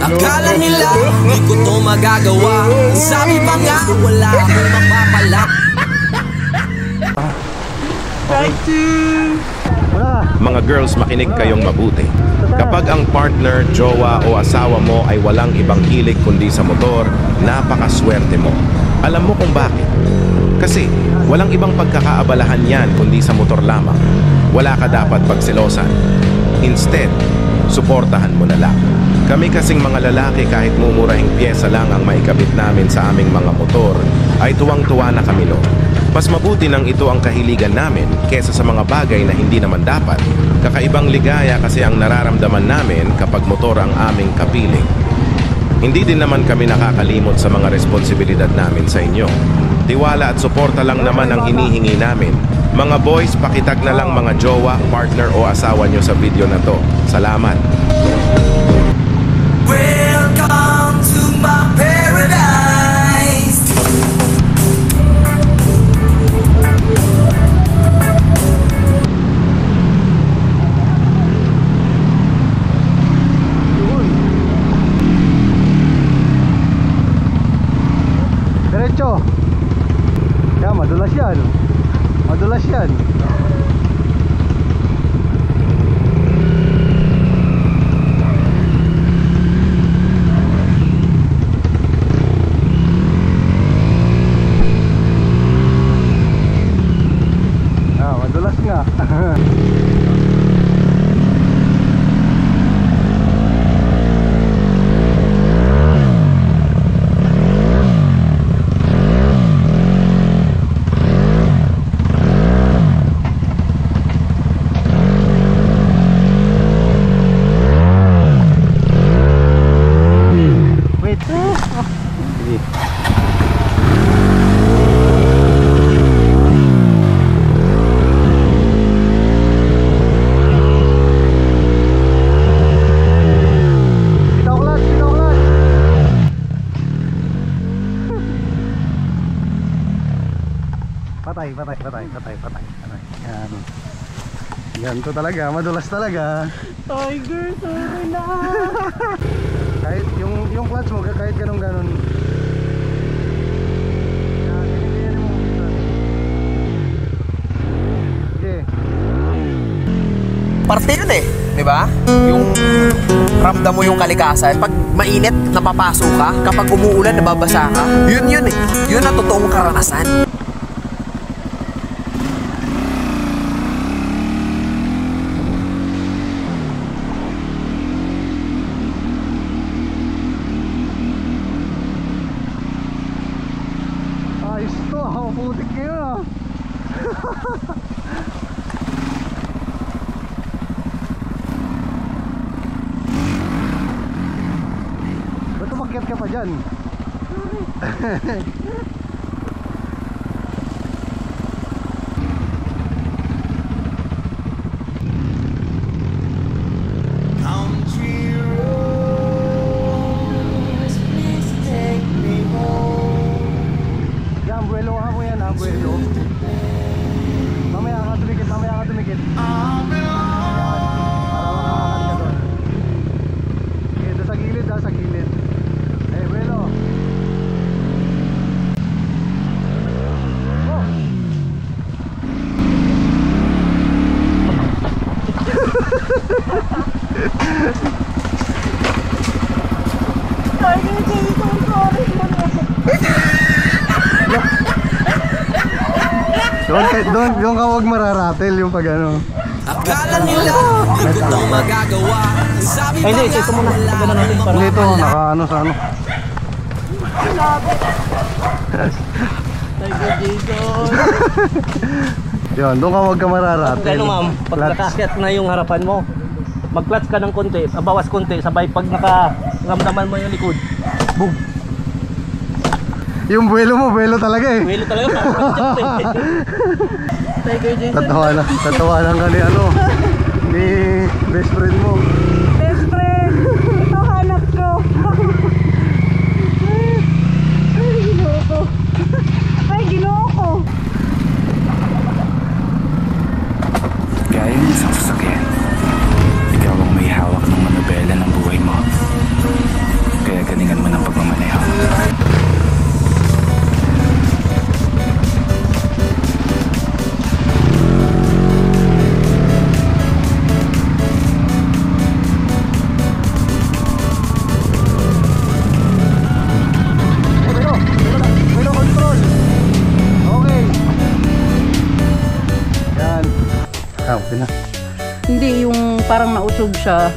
Akala nila di ko to magagawa. Sabi pa nga wala akong mapapala. Mga girls, makinig kayong mabuti. Kapag ang partner, jowa o asawa mo ay walang ibang hilig kundi sa motor, napakaswerte mo. Alam mo kung bakit? Kasi walang ibang pagkakaabalahan yan kundi sa motor lamang. Wala ka dapat pagselosan. Instead, suportahan mo na lang. Kami kasing mga lalaki, kahit mumurahing pyesa lang ang maikabit namin sa aming mga motor, ay tuwang-tuwa na kami noon. Mas mabuti nang ito ang kahiligan namin kesa sa mga bagay na hindi naman dapat. Kakaibang ligaya kasi ang nararamdaman namin kapag motor ang aming kapiling. Hindi din naman kami nakakalimot sa mga responsibilidad namin sa inyo. Tiwala at suporta lang naman ang hinihingi namin. Mga boys, pakitag na lang mga jowa, partner o asawa nyo sa video na to. Salamat! Welcome to my paradise. Diretso. Ya, madulas yan. Madulas yan. Madulas nga. Patay. Yan. Ganito talaga, madulas talaga. Tiger, sorry na. Kahit yung clutch mo, kahit ganun. Yan, ganyan mo. Sige. Parte yun eh, di ba? Yung ramdam mo yung kalikasan. Pag mainit, napapaso ka. Kapag umuulan, nababasa ka. Yun eh. Yun ang totoong karanasan. Putik ngayon ba't umakyat ka pa dyan? Mamaya ka tumikit. Ito sa gilid sa gilid. Eh, Buelo. Oh. Doon ka huwag mararatel yung pag ano. Akala nila di ko to magagawa. Sabi pa Hindi, ito muna. Pagano natin para. Hindi ito, nakaano sa ano. Tiger Jason. Yun, doon ka huwag ka mararatel. Kaya ma'am, pag nakakyat na yung harapan mo, mag-clutch ka ng konti, bawas konti, sabay pag nakaramdaman mo yung likod. Boom! Yung buwelo mo, buwelo talaga eh. Buwelo talaga. Tiger Jason. Tatawanan ka ni ano, ni best friend mo. Best friend! Ito hanap ko. Ay, ginoo ko. Ay, ginoo ko. Gaya ng isang sasakyan, ikaw ang may hawak ng manubela ng parang nausog siya.